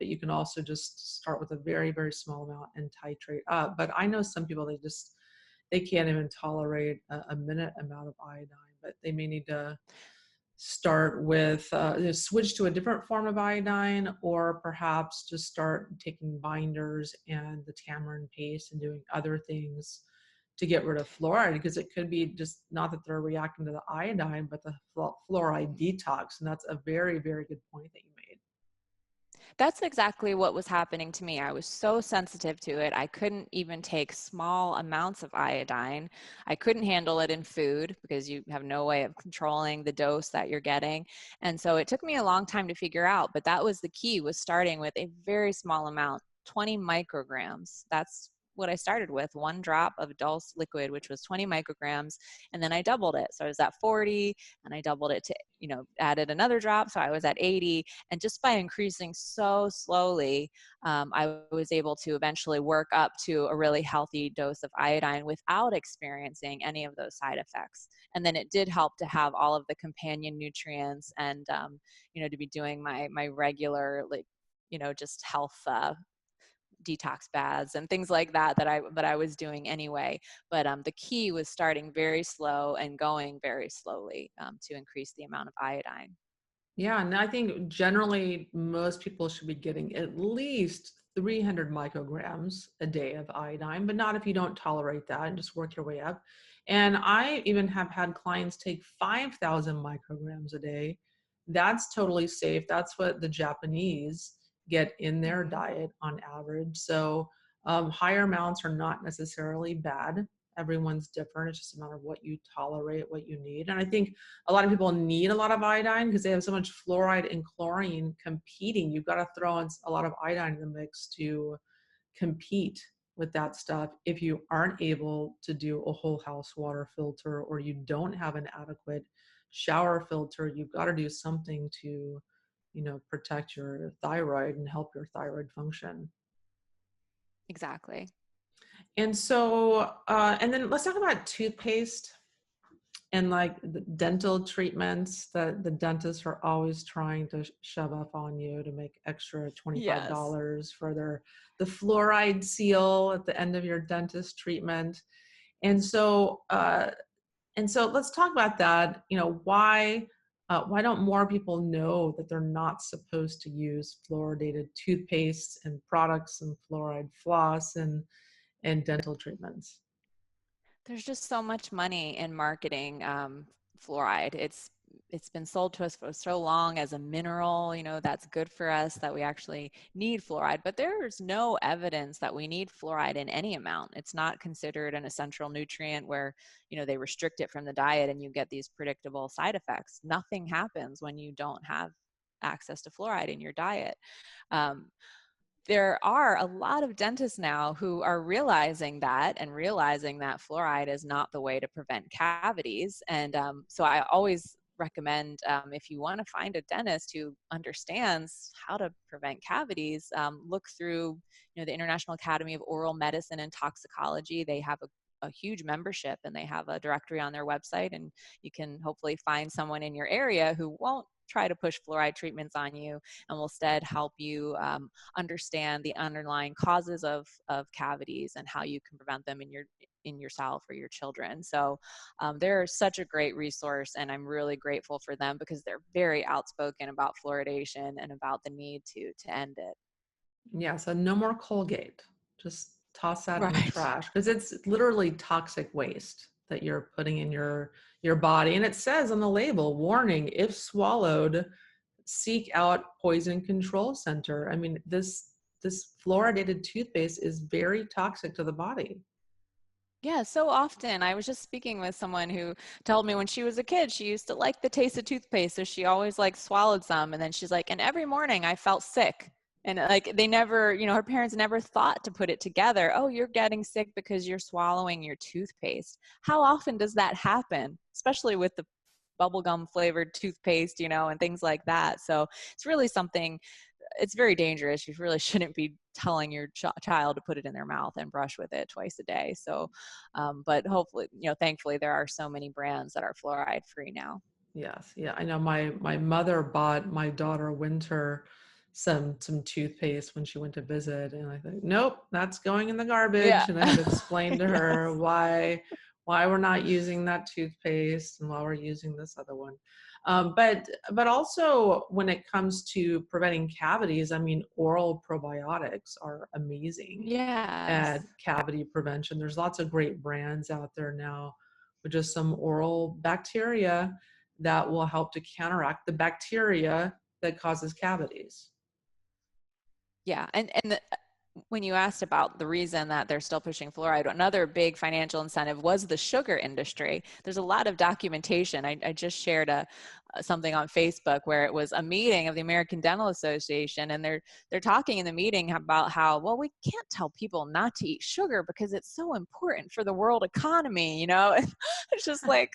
you can also just start with a very, very small amount and titrate up. But I know some people, they can't even tolerate a minute amount of iodine, but they may need to start with switch to a different form of iodine, or perhaps just start taking binders and the tamarind paste and doing other things to get rid of fluoride, because it could be just not that they're reacting to the iodine, but the fluoride detox. And that's a very, very good point that you made. That's exactly what was happening to me. I was so sensitive to it. I couldn't even take small amounts of iodine. I couldn't handle it in food because you have no way of controlling the dose that you're getting. And so it took me a long time to figure out, but that was the key, was starting with a very small amount, 20 micrograms. That's what I started with, one drop of Dulse liquid, which was 20 micrograms. And then I doubled it. So I was at 40, and I doubled it to, added another drop. So I was at 80. And just by increasing so slowly, I was able to eventually work up to a really healthy dose of iodine without experiencing any of those side effects. And then it did help to have all of the companion nutrients and, to be doing my regular, just health detox baths and things like that I was doing anyway. But the key was starting very slow and going very slowly to increase the amount of iodine. Yeah, and I think generally most people should be getting at least 300 micrograms a day of iodine, but not if you don't tolerate that, and just work your way up. And I even have had clients take 5,000 micrograms a day. That's totally safe. That's what the Japanese get in their Hmm. diet on average. So higher amounts are not necessarily bad. Everyone's different. It's just a matter of what you tolerate, what you need. And I think a lot of people need a lot of iodine because they have so much fluoride and chlorine competing. You've got to throw in a lot of iodine in the mix to compete with that stuff. If you aren't able to do a whole house water filter, or you don't have an adequate shower filter, you've got to do something to, protect your thyroid and help your thyroid function. Exactly. And then let's talk about toothpaste and like the dental treatments that the dentists are always trying to shove up on you to make extra Yes. $25 for the fluoride seal at the end of your dentist treatment. And so let's talk about that. Why don't more people know that they're not supposed to use fluoridated toothpaste and products and fluoride floss and dental treatments? There's just so much money in marketing fluoride. It's been sold to us for so long as a mineral, that's good for us, that we actually need fluoride. But there's no evidence that we need fluoride in any amount. It's not considered an essential nutrient where, they restrict it from the diet and you get these predictable side effects. Nothing happens when you don't have access to fluoride in your diet. Um, there are a lot of dentists now who are realizing that, and realizing that fluoride is not the way to prevent cavities. And so I always recommend, if you want to find a dentist who understands how to prevent cavities, look through the International Academy of Oral Medicine and Toxicology. They have a huge membership, and they have a directory on their website, and you can hopefully find someone in your area who won't try to push fluoride treatments on you and will instead help you understand the underlying causes of cavities and how you can prevent them in yourself or your children. So they're such a great resource, and I'm really grateful for them because they're very outspoken about fluoridation and about the need to end it. Yeah, so no more Colgate. Just toss that in the Right. trash because it's literally toxic waste that you're putting in your body. And it says on the label, warning, if swallowed, seek out poison control center. I mean, this fluoridated toothpaste is very toxic to the body. Yeah, so often. I was just speaking with someone who told me when she was a kid, she used to like the taste of toothpaste, so she always like swallowed some. And then she's like, and every morning I felt sick. And like they never, her parents never thought to put it together. Oh, you're getting sick because you're swallowing your toothpaste. How often does that happen? Especially with the bubblegum flavored toothpaste, and things like that. So it's really something, it's very dangerous. You really shouldn't be telling your child to put it in their mouth and brush with it twice a day. So, but hopefully, thankfully there are so many brands that are fluoride free now. Yes, yeah, I know my mother bought my daughter Winter some toothpaste when she went to visit, and I think, nope, that's going in the Yeah. garbage. And I had to explain to her Yes. why we're not using that toothpaste and why we're using this other one. But also when it comes to preventing cavities, I mean, oral probiotics are amazing at Yes. cavity prevention. There's lots of great brands out there now with just some oral bacteria that will help to counteract the bacteria that causes cavities. Yeah. And when you asked about the reason that they're still pushing fluoride, another big financial incentive was the sugar industry. There's a lot of documentation. I just shared something on Facebook where it was a meeting of the American Dental Association, and they're talking in the meeting about how, well, we can't tell people not to eat sugar because it's so important for the world economy. It's just like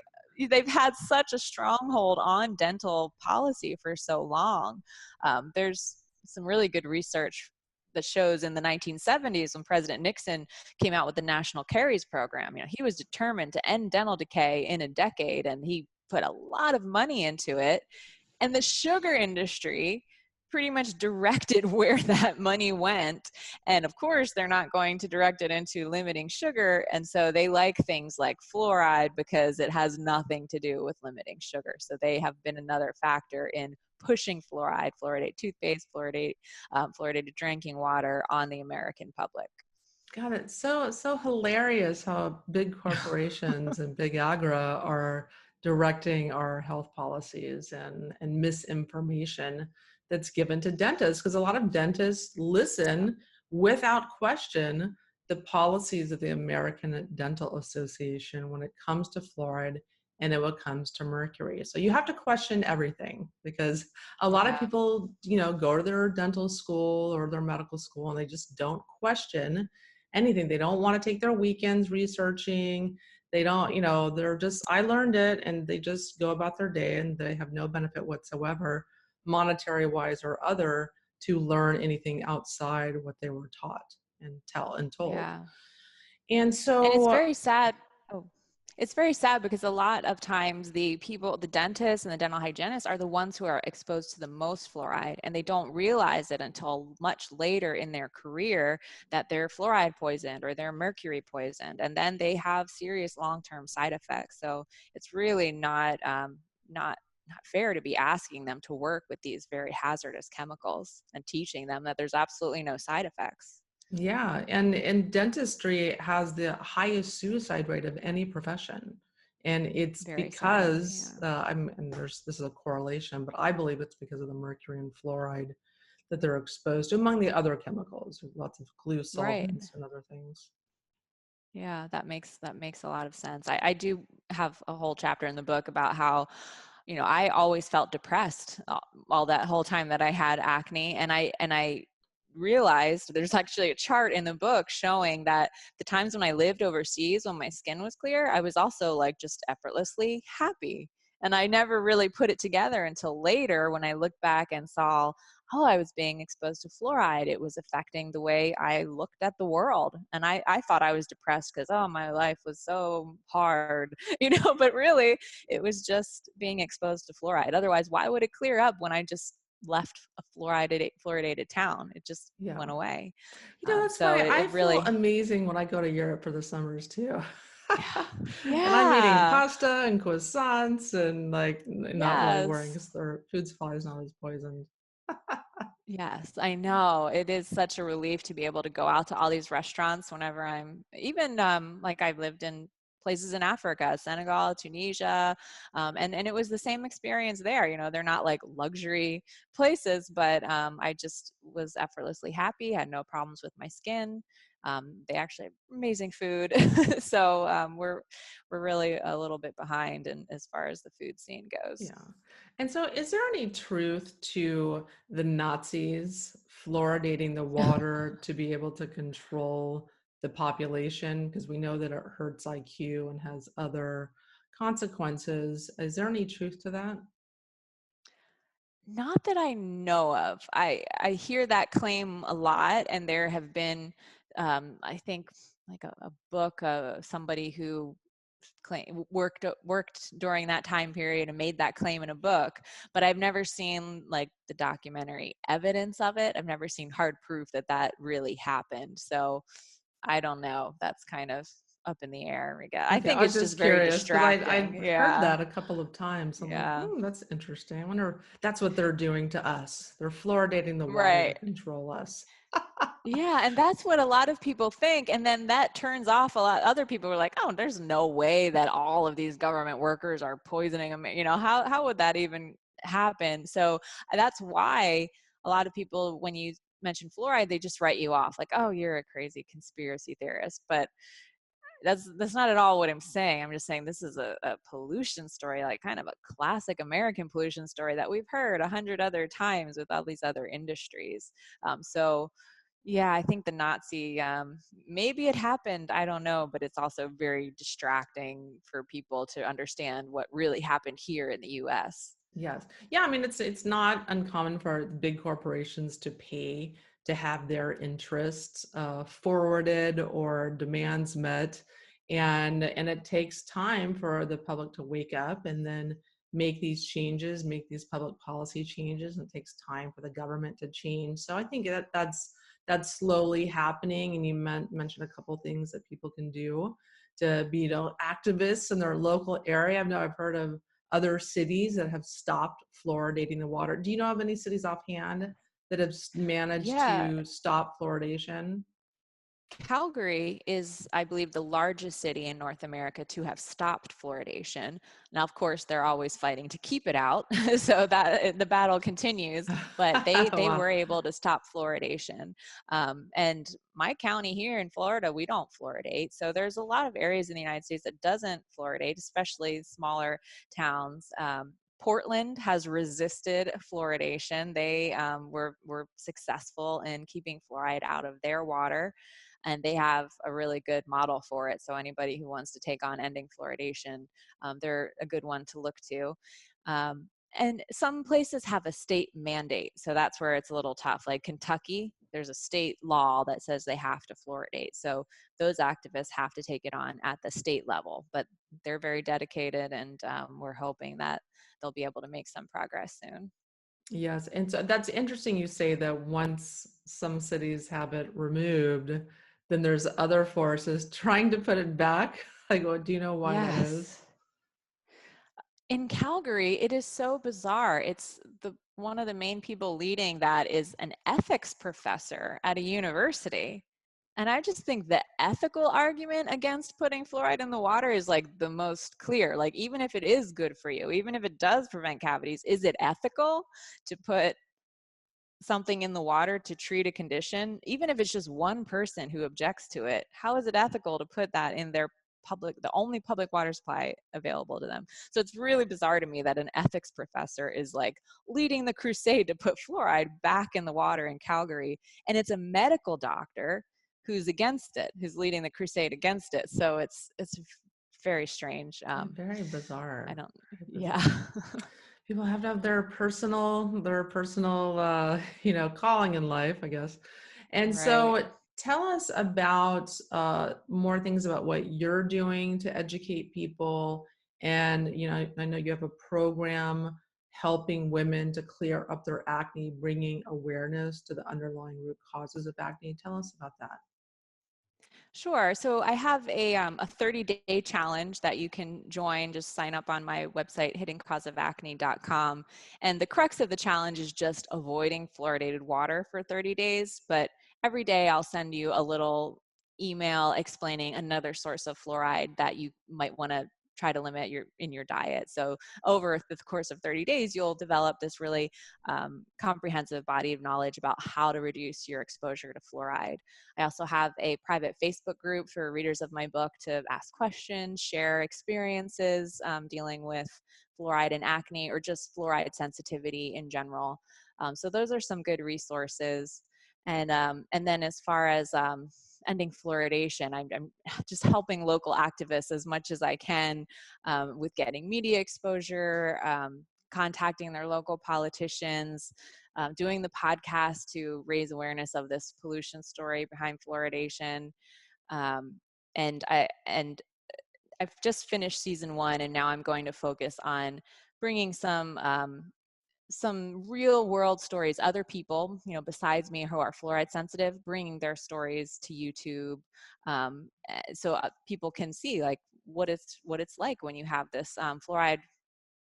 they've had such a stronghold on dental policy for so long. There's some really good research that shows in the 1970s when President Nixon came out with the National Caries Program, he was determined to end dental decay in a decade, and he put a lot of money into it. And the sugar industry pretty much directed where that money went. And of course, they're not going to direct it into limiting sugar. And so they like things like fluoride because it has nothing to do with limiting sugar. So they have been another factor in pushing fluoride, fluoridated toothpaste, fluoridated drinking water on the American public. God, it's so hilarious how big corporations and big agra are directing our health policies and misinformation that's given to dentists, because a lot of dentists listen without question the policies of the American Dental Association when it comes to fluoride and when it comes to mercury. So you have to question everything, because a lot of Yeah. people, go to their dental school or their medical school and they just don't question anything. They don't want to take their weekends researching. They don't, they're just, I learned it, and they just go about their day and they have no benefit whatsoever, monetary wise or other, to learn anything outside what they were taught and told. Yeah. And And it's so, very sad. Oh, it's very sad because a lot of times the people, the dentists and the dental hygienists are the ones who are exposed to the most fluoride, and they don't realize it until much later in their career that they're fluoride poisoned or they're mercury poisoned, and then they have serious long-term side effects. So it's really not fair to be asking them to work with these very hazardous chemicals and teaching them that there's absolutely no side effects. yeah, and dentistry has the highest suicide rate of any profession. And it's Very sad. because Yeah. and this is a correlation, but I believe it's because of the mercury and fluoride that they're exposed to, among the other chemicals, lots of glue Right. solvents and other things. Yeah, that makes a lot of sense. I do have a whole chapter in the book about how, I always felt depressed all that whole time that I had acne, and I realized there's actually a chart in the book showing that the times when I lived overseas when my skin was clear, I was also like just effortlessly happy. And I never really put it together until later when I looked back and saw, oh, I was being exposed to fluoride. It was affecting the way I looked at the world. And I thought I was depressed because, oh, my life was so hard, but really it was just being exposed to fluoride. Otherwise, why would it clear up when I just left a fluoridated town. It just Yeah. went away. That's So why I it feel really, amazing when I go to Europe for the summers too. yeah, And I'm eating yeah, pasta and croissants and like not really worrying yes. because their food supply is not as poisoned. Yes, I know. It is such a relief to be able to go out to all these restaurants whenever I'm even like I've lived in places in Africa, Senegal, Tunisia, and it was the same experience there. You know, they're not like luxury places, but I just was effortlessly happy, had no problems with my skin. They actually have amazing food, so we're really a little bit behind in as far as the food scene goes. Yeah. And so is there any truth to the Nazis fluoridating the water to be able to control the population? Because we know that it hurts IQ and has other consequences. Is there any truth to that? Not that I know of. I hear that claim a lot, and there have been, I think, like a book, somebody who worked during that time period and made that claim in a book. But I've never seen like the documentary evidence of it. I've never seen hard proof that that really happened. So I don't know. That's kind of up in the air. I Okay, think I was it's just just very curious because distracting. I've heard Yeah, that a couple of times. I'm like, yeah, that's interesting. I wonder if that's what they're doing to us. They're fluoridating the water to right. control us. Yeah, and that's what a lot of people think. And then that turns off a lot. Other people are like, oh, there's no way that all of these government workers are poisoning them. You know, how would that even happen? So that's why a lot of people, when you mention fluoride, they just write you off like, oh, you're a crazy conspiracy theorist. But that's not at all what I'm saying. I'm just saying this is a pollution story, like kind of a classic American pollution story that we've heard 100 other times with all these other industries. So yeah, I think the Nazi, maybe it happened, I don't know, but it's also very distracting for people to understand what really happened here in the US. Yes. Yeah, I mean it's not uncommon for big corporations to pay to have their interests forwarded or demands met. And it takes time for the public to wake up and then make these changes, make these public policy changes, and it takes time for the government to change. So I think that's slowly happening. And you mentioned a couple things that people can do to be, activists in their local area. I know I've heard of other cities that have stopped fluoridating the water. Do you know of any cities offhand that have managed Yeah, to stop fluoridation? Calgary is, I believe, the largest city in North America to have stopped fluoridation. Now, of course, they're always fighting to keep it out, so that the battle continues. But they Wow. were able to stop fluoridation. And my county here in Florida, we don't fluoridate. So there's a lot of areas in the United States that doesn't fluoridate, especially smaller towns. Portland has resisted fluoridation. They were successful in keeping fluoride out of their water, and they have a really good model for it. So anybody who wants to take on ending fluoridation, they're a good one to look to. And some places have a state mandate, so that's where it's a little tough. Like Kentucky, there's a state law that says they have to fluoridate. So those activists have to take it on at the state level, but they're very dedicated, and we're hoping that they'll be able to make some progress soon. Yes, and so that's interesting you say that once some cities have it removed, then there's other forces trying to put it back. Like, what do you know why that is? Yes. In Calgary, it is so bizarre. It's the one of the main people leading that is an ethics professor at a university. And I just think the ethical argument against putting fluoride in the water is like the most clear. Like, even if it is good for you, even if it does prevent cavities, is it ethical to put something in the water to treat a condition? Even if it's just one person who objects to it, how is it ethical to put that in their the only public water supply available to them? So it's really bizarre to me that an ethics professor is like leading the crusade to put fluoride back in the water in Calgary, and it's a medical doctor who's against it, who's leading the crusade against it. So it's very strange. Very I bizarre. don't, Very yeah. bizarre. People have to have their personal calling in life, I guess. And Right. so tell us about more things about what you're doing to educate people. And I know you have a program helping women to clear up their acne, bringing awareness to the underlying root causes of acne. Tell us about that. Sure. So I have a 30-day challenge that you can join. Just sign up on my website, hiddencauseofacne.com. And the crux of the challenge is just avoiding fluoridated water for 30 days. But every day I'll send you a little email explaining another source of fluoride that you might want to try to limit in your diet. So over the course of 30 days, you'll develop this really comprehensive body of knowledge about how to reduce your exposure to fluoride. I also have a private Facebook group for readers of my book to ask questions, share experiences dealing with fluoride and acne, or just fluoride sensitivity in general. So those are some good resources. And then as far as ending fluoridation, I'm just helping local activists as much as I can with getting media exposure, contacting their local politicians, doing the podcast to raise awareness of this pollution story behind fluoridation. Um, and I've just finished season 1, and now I'm going to focus on bringing some real world stories, other people, besides me who are fluoride sensitive, bringing their stories to YouTube, so people can see like what it's like when you have this fluoride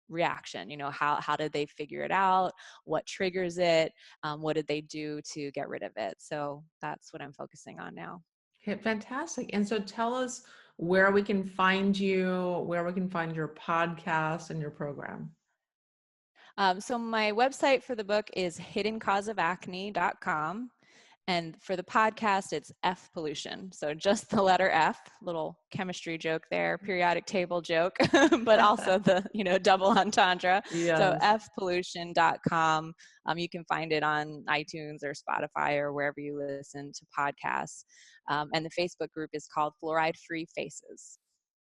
reaction. How did they figure it out? What triggers it? What did they do to get rid of it? So that's what I'm focusing on now. Okay, fantastic. And so tell us where we can find you, where we can find your podcast and your program. So my website for the book is hiddencauseofacne.com. And for the podcast, it's Fpollution. So just the letter F, little chemistry joke there, periodic table joke, but also the, double entendre. So Yes. fpollution.com. You can find it on iTunes or Spotify or wherever you listen to podcasts. And the Facebook group is called Fluoride Free Faces.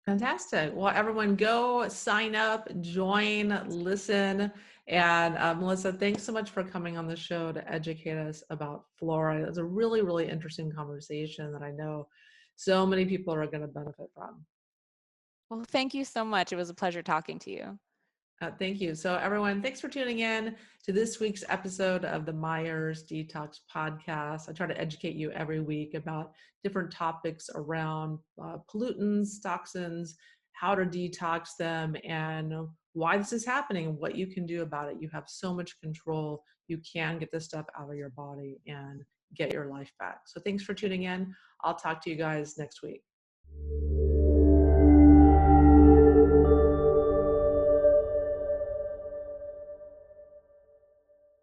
Fantastic. Well, everyone go sign up, join, listen. And Melissa, thanks so much for coming on the show to educate us about fluoride. It was a really, really interesting conversation that I know so many people are going to benefit from. Well, thank you so much. It was a pleasure talking to you. Thank you. So everyone, thanks for tuning in to this week's episode of the Myers Detox Podcast. I try to educate you every week about different topics around pollutants, toxins, how to detox them, and why this is happening and what you can do about it. You have so much control. You can get this stuff out of your body and get your life back. So thanks for tuning in. I'll talk to you guys next week.